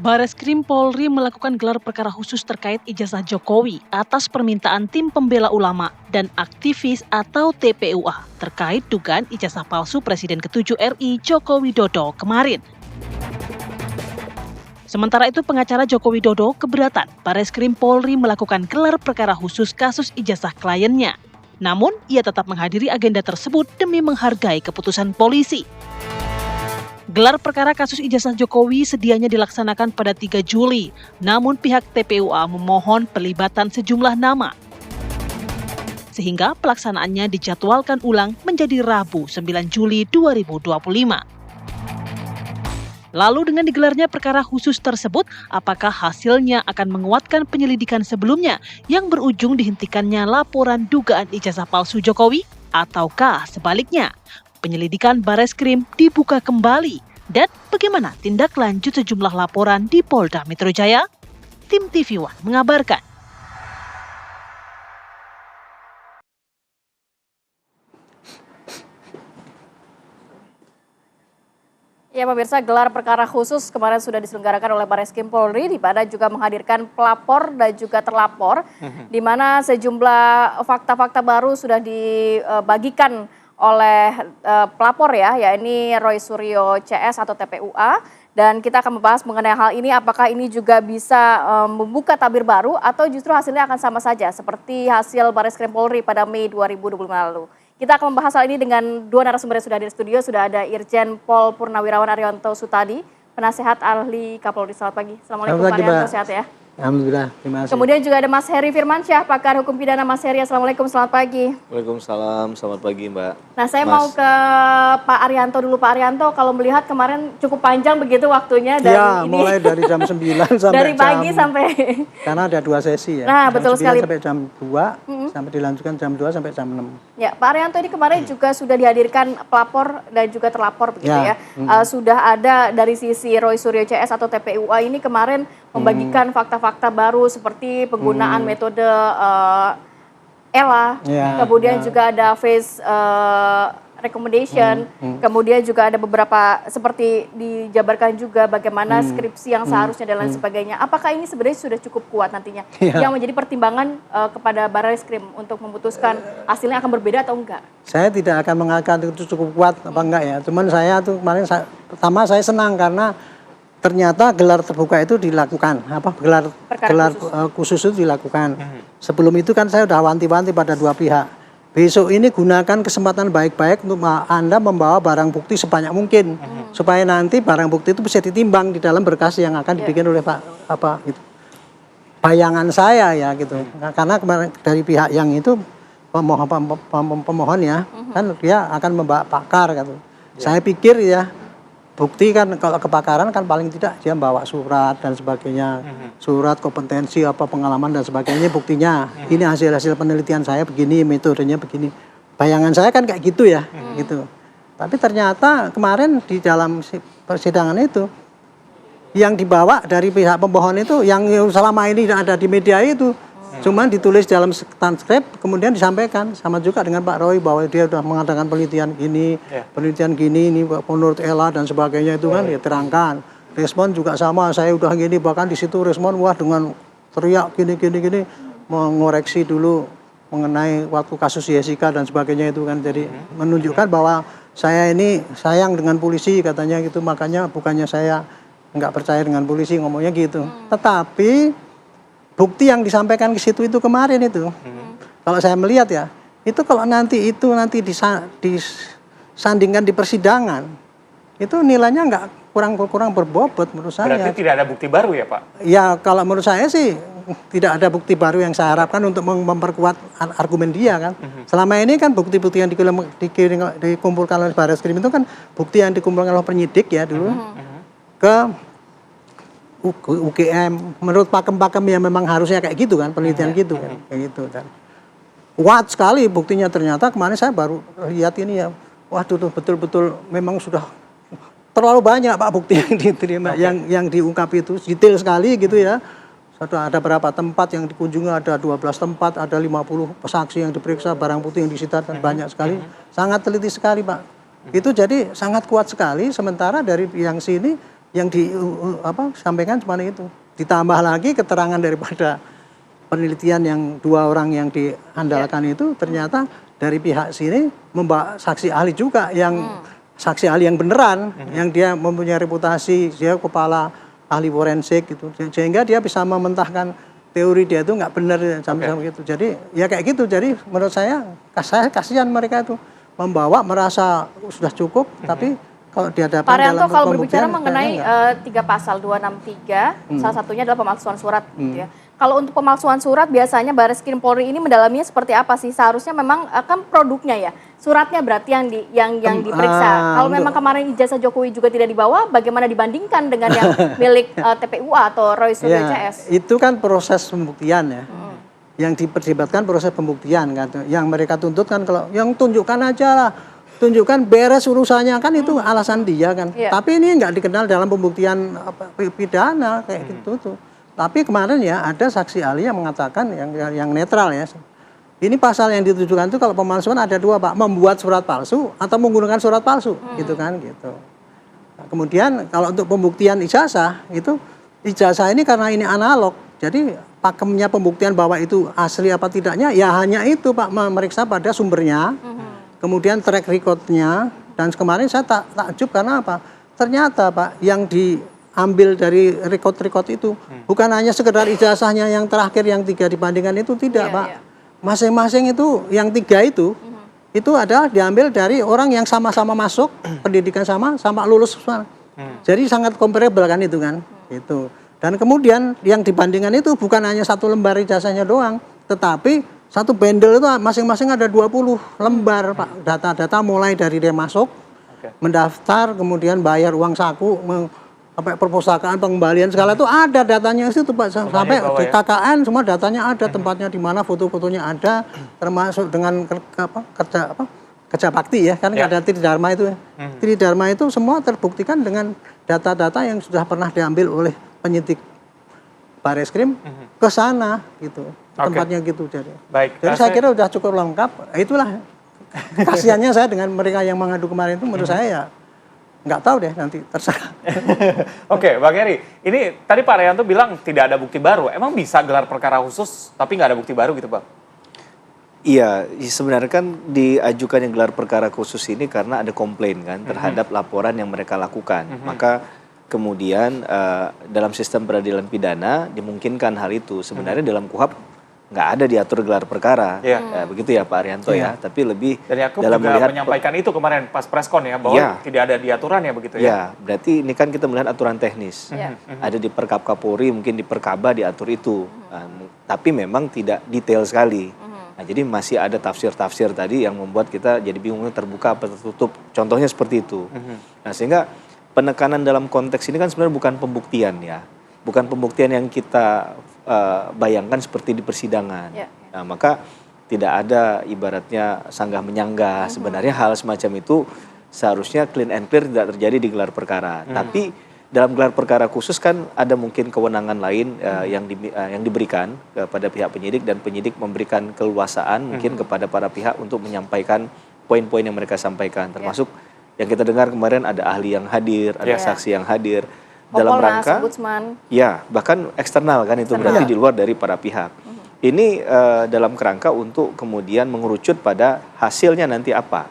Bareskrim Polri melakukan gelar perkara khusus terkait ijazah Jokowi atas permintaan tim pembela ulama dan aktivis atau TPUA terkait dugaan ijazah palsu Presiden ke-7 RI Joko Widodo kemarin. Sementara itu pengacara Joko Widodo keberatan Bareskrim Polri melakukan gelar perkara khusus kasus ijazah kliennya. Namun ia tetap menghadiri agenda tersebut demi menghargai keputusan polisi. Gelar perkara kasus ijazah Jokowi sedianya dilaksanakan pada 3 Juli, namun pihak TPUA memohon pelibatan sejumlah nama. Sehingga pelaksanaannya dijadwalkan ulang menjadi Rabu 9 Juli 2025. Lalu dengan digelarnya perkara khusus tersebut, apakah hasilnya akan menguatkan penyelidikan sebelumnya yang berujung dihentikannya laporan dugaan ijazah palsu Jokowi? Ataukah sebaliknya? Penyelidikan Bareskrim dibuka kembali dan bagaimana tindak lanjut sejumlah laporan di Polda Metro Jaya? Tim TV One mengabarkan. Ya pemirsa, gelar perkara khusus kemarin sudah diselenggarakan oleh Bareskrim Polri, di mana juga menghadirkan pelapor dan juga terlapor, di mana sejumlah fakta-fakta baru sudah dibagikan oleh pelapor yakni Roy Suryo CS atau TPUA. Dan kita akan membahas mengenai hal ini, apakah ini juga bisa membuka tabir baru atau justru hasilnya akan sama saja seperti hasil Bareskrim Polri pada Mei 2025 lalu. Kita akan membahas hal ini dengan dua narasumber yang sudah di studio. Sudah ada Irjen Pol Purnawirawan Arianto Sutadi, penasehat ahli Kapolri. Selamat pagi. Assalamualaikum Pak Arianto, sehat ya? Alhamdulillah, terima kasih. Kemudian juga ada Mas Heri Firmansyah, pakar hukum pidana. Mas Heri, assalamualaikum, selamat pagi. Waalaikumsalam, selamat pagi Mbak. Nah, saya mau ke Pak Arianto dulu. Pak Arianto, kalau melihat kemarin cukup panjang begitu waktunya dari ini. Mulai dari jam 9 sampai dari pagi sampai. Karena ada 2 sesi ya. Nah, betul sekali. Sampai jam 2, sampai dilanjutkan jam 2 sampai jam 6. Ya, Pak Arianto, ini kemarin juga sudah dihadirkan pelapor dan juga terlapor begitu ya. Sudah ada dari sisi Roy Suryo CS atau TPUA ini kemarin membagikan fakta-fakta baru seperti penggunaan metode ELA, kemudian juga ada face recommendation, kemudian juga ada beberapa seperti dijabarkan juga bagaimana skripsi yang seharusnya dan lain sebagainya. Apakah ini sebenarnya sudah cukup kuat nantinya yang menjadi pertimbangan kepada Bareskrim untuk memutuskan hasilnya akan berbeda atau enggak? Saya tidak akan mengatakan itu cukup kuat apa enggak ya. Cuman saya tuh kemarin pertama saya senang karena ternyata gelar terbuka itu dilakukan, gelar khusus itu dilakukan. Sebelum itu kan saya sudah wanti-wanti pada dua pihak. Besok ini gunakan kesempatan baik-baik untuk Anda membawa barang bukti sebanyak mungkin, supaya nanti barang bukti itu bisa ditimbang di dalam berkas yang akan dibikin oleh gitu. Bayangan saya ya gitu, karena kemarin dari pihak yang itu pemohon ya, kan dia akan membawa pakar gitu. Saya pikir ya. Bukti kan kalau kebakaran kan paling tidak dia bawa surat dan sebagainya, surat kompetensi apa pengalaman dan sebagainya, buktinya ini hasil penelitian saya begini, metodenya begini. Bayangan saya kan kayak gitu ya, gitu. Tapi ternyata kemarin di dalam persidangan itu yang dibawa dari pihak pemohon itu yang selama ini ada di media itu cuman ditulis dalam transkrip kemudian disampaikan, sama juga dengan Pak Roy bahwa dia sudah mengadakan penelitian gini, ini menurut ELA dan sebagainya itu kan ya terangkan. Respon juga sama, saya udah gini, bahkan di situ respon wah dengan teriak gini mengoreksi dulu mengenai waktu kasus Jessica dan sebagainya itu kan, jadi menunjukkan bahwa saya ini sayang dengan polisi katanya gitu, makanya bukannya saya nggak percaya dengan polisi ngomongnya gitu. Tetapi bukti yang disampaikan ke situ itu kemarin itu, kalau saya melihat ya, itu kalau nanti disandingkan di persidangan, itu nilainya nggak kurang berbobot menurut saya. Berarti tidak ada bukti baru ya Pak? Ya kalau menurut saya sih tidak ada bukti baru yang saya harapkan untuk memperkuat argumen dia kan. Selama ini kan bukti-bukti yang dikumpulkan oleh Bareskrim itu kan bukti yang dikumpulkan oleh penyidik ya dulu ke UGM, menurut pakem-pakem yang memang harusnya kayak gitu kan, penelitian gitu kan, kayak gitu kan. Kuat sekali buktinya, ternyata kemarin saya baru lihat ini ya, waduh tuh betul-betul memang sudah terlalu banyak Pak bukti yang diterima, yang diungkap itu detail sekali gitu ya. Sudah ada berapa tempat yang dikunjungi, ada 12 tempat, ada 50 saksi yang diperiksa, barang bukti yang disita dan banyak sekali, sangat teliti sekali Pak. Itu jadi sangat kuat sekali, sementara dari yang sini yang sampaikan cuma itu. Ditambah lagi keterangan daripada penelitian yang 2 orang yang diandalkan itu ternyata dari pihak sini membawa saksi ahli juga yang saksi ahli yang beneran, yang dia mempunyai reputasi, dia kepala ahli forensik gitu, sehingga dia bisa mementahkan teori dia itu nggak benar sampai gitu. Jadi ya kayak gitu. Jadi menurut saya kasihan mereka itu membawa merasa sudah cukup, tapi kalau dihadapkan Pak Arianto, dalam kalau berbicara pembuktian, mengenai 3 pasal 263, salah satunya adalah pemalsuan surat gitu ya. Kalau untuk pemalsuan surat biasanya Barreskrim Polri ini mendalaminya seperti apa sih? Seharusnya memang kan produknya ya, suratnya berarti yang diperiksa. Kalau memang kemarin ijazah Jokowi juga tidak dibawa, bagaimana dibandingkan dengan yang milik TPUA atau Roy Suryo CS? Itu kan proses pembuktian ya. Yang diperdebatkan proses pembuktian kan. Yang mereka tuntut kan kalau yang tunjukkan aja lah. Tunjukkan beres urusannya kan itu alasan dia kan. Tapi ini nggak dikenal dalam pembuktian pidana kayak gitu tuh. Tapi kemarin ya ada saksi ahli yang mengatakan yang netral ya. Ini pasal yang ditujukan itu kalau pemalsuan ada 2 Pak, membuat surat palsu atau menggunakan surat palsu gitu kan gitu. Nah, kemudian kalau untuk pembuktian ijazah itu ijazah ini karena ini analog. Jadi pakemnya pembuktian bahwa itu asli apa tidaknya ya hanya itu Pak, memeriksa pada sumbernya. Kemudian track recordnya, dan kemarin saya takjub karena apa? Ternyata Pak yang diambil dari record itu bukan hanya sekedar ijazahnya yang terakhir yang 3 dibandingkan itu tidak Pak. Masing-masing itu yang 3 itu adalah diambil dari orang yang sama-sama masuk pendidikan sama lulus sama. Jadi sangat comparable kan itu kan. Itu. Dan kemudian yang dibandingkan itu bukan hanya 1 lembar ijazahnya doang, tetapi 1 bundle itu masing-masing ada 20 lembar Pak, data-data mulai dari dia masuk, mendaftar, kemudian bayar uang saku, sampai perpustakaan, pengembalian segala itu ada datanya itu Pak, sampai di KKN semua datanya ada, tempatnya di mana, foto-fotonya ada, termasuk dengan kerja bakti ya, kan ada Tridharma itu ya. Tridharma itu semua terbuktikan dengan data-data yang sudah pernah diambil oleh penyidik Barreskrim ke sana gitu. Tempatnya gitu jadi. Baik. Jadi saya kira sudah cukup lengkap. Itulah kasihannya saya dengan mereka yang mengadu kemarin itu menurut saya ya nggak tahu deh nanti terserah. Oke, Bang Heri. Ini tadi Pak Arianto bilang tidak ada bukti baru. Emang bisa gelar perkara khusus tapi nggak ada bukti baru gitu Bang? Iya, sebenarnya kan diajukan yang gelar perkara khusus ini karena ada komplain kan terhadap laporan yang mereka lakukan. Maka kemudian dalam sistem peradilan pidana dimungkinkan hal itu. Sebenarnya dalam KUHP nggak ada diatur gelar perkara, begitu ya Pak Arianto ya. Tapi lebih dan Yakub dalam juga melihat menyampaikan itu kemarin pas preskon ya bahwa tidak ada diaturan ya begitu ya. Ya, berarti ini kan kita melihat aturan teknis. Ada di Perkap Kapolri, mungkin di Perkaba diatur itu. Tapi memang tidak detail sekali. Nah, jadi masih ada tafsir-tafsir tadi yang membuat kita jadi bingung terbuka apa tertutup. Contohnya seperti itu. Nah, sehingga penekanan dalam konteks ini kan sebenarnya bukan pembuktian ya. Bukan pembuktian yang kita bayangkan seperti di persidangan. Nah, maka tidak ada ibaratnya sanggah menyanggah. Sebenarnya hal semacam itu seharusnya clean and clear tidak terjadi di gelar perkara. Tapi dalam gelar perkara khusus kan ada mungkin kewenangan lain yang diberikan kepada pihak penyidik, dan penyidik memberikan keleluasaan mungkin kepada para pihak untuk menyampaikan poin-poin yang mereka sampaikan. Termasuk yang kita dengar kemarin ada ahli yang hadir, ada saksi yang hadir. Dalam rangka, ya bahkan eksternal kan itu berarti di luar dari para pihak. Ini dalam kerangka untuk kemudian mengerucut pada hasilnya nanti apa.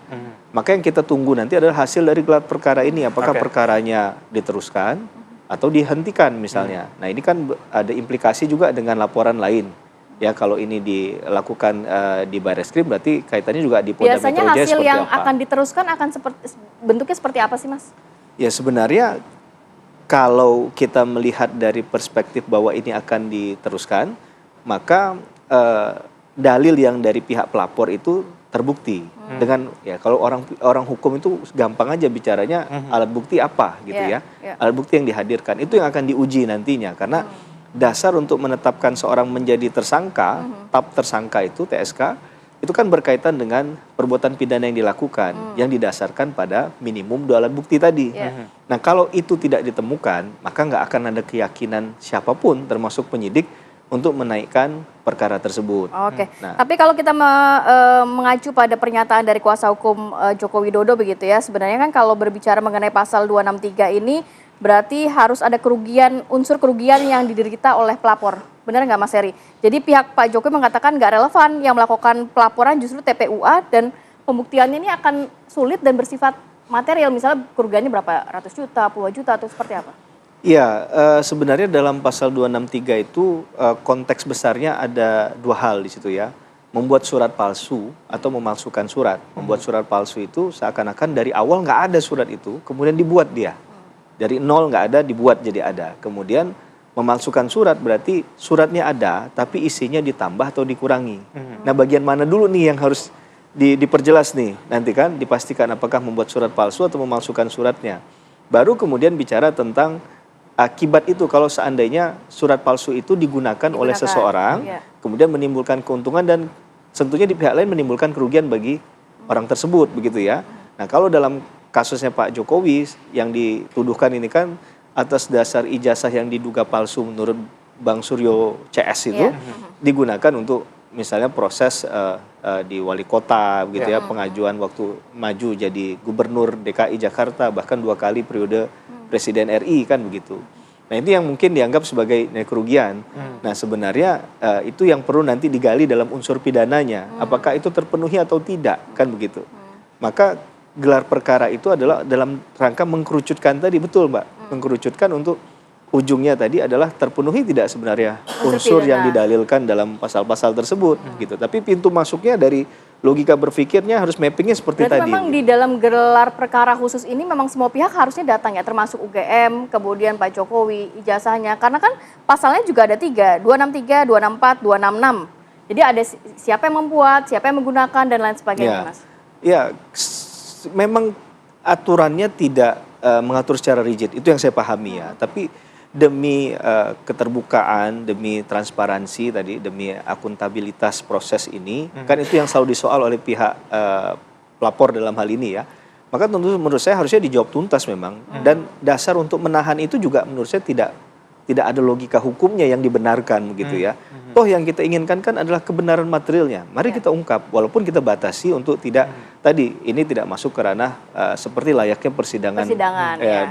Maka yang kita tunggu nanti adalah hasil dari gelar perkara ini. Apakah perkaranya diteruskan atau dihentikan misalnya. Nah ini kan ada implikasi juga dengan laporan lain. Ya kalau ini dilakukan di Barreskrim berarti kaitannya juga di Polda Metro Jaya seperti apa. Biasanya hasil yang akan diteruskan akan bentuknya seperti apa sih Mas? Ya sebenarnya kalau kita melihat dari perspektif bahwa ini akan diteruskan, maka dalil yang dari pihak pelapor itu terbukti dengan ya kalau orang hukum itu gampang aja bicaranya alat bukti apa gitu ya. Alat bukti yang dihadirkan itu yang akan diuji nantinya karena dasar untuk menetapkan seorang menjadi tersangka, tap tersangka itu TSK itu kan berkaitan dengan perbuatan pidana yang dilakukan yang didasarkan pada minimum 2 alat bukti tadi. Nah kalau itu tidak ditemukan maka nggak akan ada keyakinan siapapun termasuk penyidik untuk menaikkan perkara tersebut. Oke. Nah, tapi kalau kita mengacu pada pernyataan dari kuasa hukum Joko Widodo begitu ya, sebenarnya kan kalau berbicara mengenai pasal 263 ini berarti harus ada unsur kerugian yang diderita oleh pelapor. Benar nggak Mas Heri? Jadi pihak Pak Jokowi mengatakan nggak relevan, yang melakukan pelaporan justru TPUA dan pembuktiannya ini akan sulit dan bersifat material. Misalnya kerugiannya berapa ratus juta, puluhan juta atau seperti apa? Iya, sebenarnya dalam pasal 263 itu konteks besarnya ada dua hal di situ ya. Membuat surat palsu atau memalsukan surat. Membuat surat palsu itu seakan-akan dari awal nggak ada surat itu, kemudian dibuat dia. Dari nol nggak ada, dibuat jadi ada. Kemudian memalsukan surat berarti suratnya ada, tapi isinya ditambah atau dikurangi. Nah, bagian mana dulu nih yang harus diperjelas nih? Nanti kan dipastikan apakah membuat surat palsu atau memalsukan suratnya. Baru kemudian bicara tentang akibat itu kalau seandainya surat palsu itu digunakan oleh seseorang, kemudian menimbulkan keuntungan dan tentunya di pihak lain menimbulkan kerugian bagi orang tersebut, begitu ya. Nah, kalau dalam kasusnya Pak Jokowi yang dituduhkan ini kan atas dasar ijazah yang diduga palsu menurut Bang Suryo CS itu digunakan untuk misalnya proses di wali kota, begitu ya, pengajuan waktu maju jadi gubernur DKI Jakarta, bahkan 2 kali periode Presiden RI kan begitu. Nah, itu yang mungkin dianggap sebagai kerugian. Nah, sebenarnya itu yang perlu nanti digali dalam unsur pidananya. Apakah itu terpenuhi atau tidak, kan begitu. Maka gelar perkara itu adalah dalam rangka mengkerucutkan tadi, betul Mbak. Mengkerucutkan untuk ujungnya tadi adalah terpenuhi tidak sebenarnya unsur yang didalilkan dalam pasal-pasal tersebut gitu. Tapi pintu masuknya dari logika berpikirnya harus mappingnya seperti berarti tadi. Memang di dalam gelar perkara khusus ini memang semua pihak harusnya datang ya, termasuk UGM, kemudian Pak Jokowi, ijazahnya. Karena kan pasalnya juga ada 3, 263, 264, 266. Jadi ada siapa yang membuat, siapa yang menggunakan, dan lain sebagainya, Mas. Ya, memang aturannya tidak mengatur secara rigid, itu yang saya pahami ya. Tapi demi keterbukaan, demi transparansi tadi, demi akuntabilitas proses ini, kan itu yang selalu disoal oleh pihak pelapor dalam hal ini ya. Maka tentu menurut saya harusnya dijawab tuntas memang. Dan dasar untuk menahan itu juga menurut saya tidak ada logika hukumnya yang dibenarkan begitu ya. Toh yang kita inginkan kan adalah kebenaran materialnya. Mari kita ungkap, walaupun kita batasi untuk tidak tadi ini tidak masuk ke ranah seperti layaknya persidangan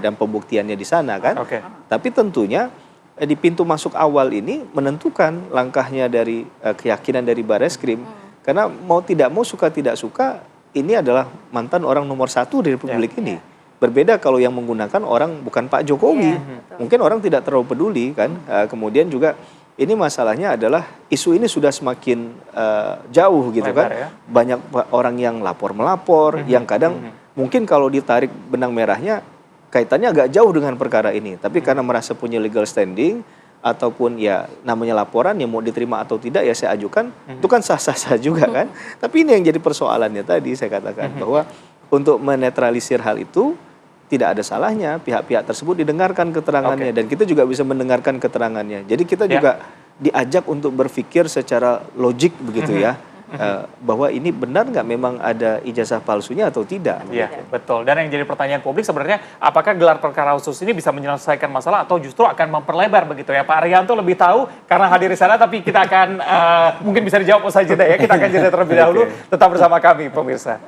dan pembuktiannya di sana kan. Tapi tentunya di pintu masuk awal ini menentukan langkahnya dari keyakinan dari Bareskrim. Karena mau tidak mau, suka tidak suka, ini adalah mantan orang nomor 1 di Republik ini. Berbeda kalau yang menggunakan orang bukan Pak Jokowi. Mungkin orang tidak terlalu peduli kan. Kemudian juga ini masalahnya adalah isu ini sudah semakin jauh gitu kan. Ya? Banyak orang yang melapor, yang kadang mungkin kalau ditarik benang merahnya kaitannya agak jauh dengan perkara ini. Tapi karena merasa punya legal standing ataupun ya namanya laporan yang mau diterima atau tidak ya saya ajukan, itu kan sah-sah juga kan. Tapi ini yang jadi persoalannya tadi saya katakan bahwa untuk menetralisir hal itu tidak ada salahnya pihak-pihak tersebut didengarkan keterangannya dan kita juga bisa mendengarkan keterangannya. Jadi kita juga diajak untuk berpikir secara logik begitu ya. Bahwa ini benar nggak memang ada ijazah palsunya atau tidak. Iya, betul. Dan yang jadi pertanyaan publik sebenarnya apakah gelar perkara khusus ini bisa menyelesaikan masalah atau justru akan memperlebar begitu ya. Pak Arianto lebih tahu karena hadir di sana, tapi kita akan mungkin bisa dijawab usai jeda ya. Kita akan jeda terlebih dahulu. Tetap bersama kami pemirsa.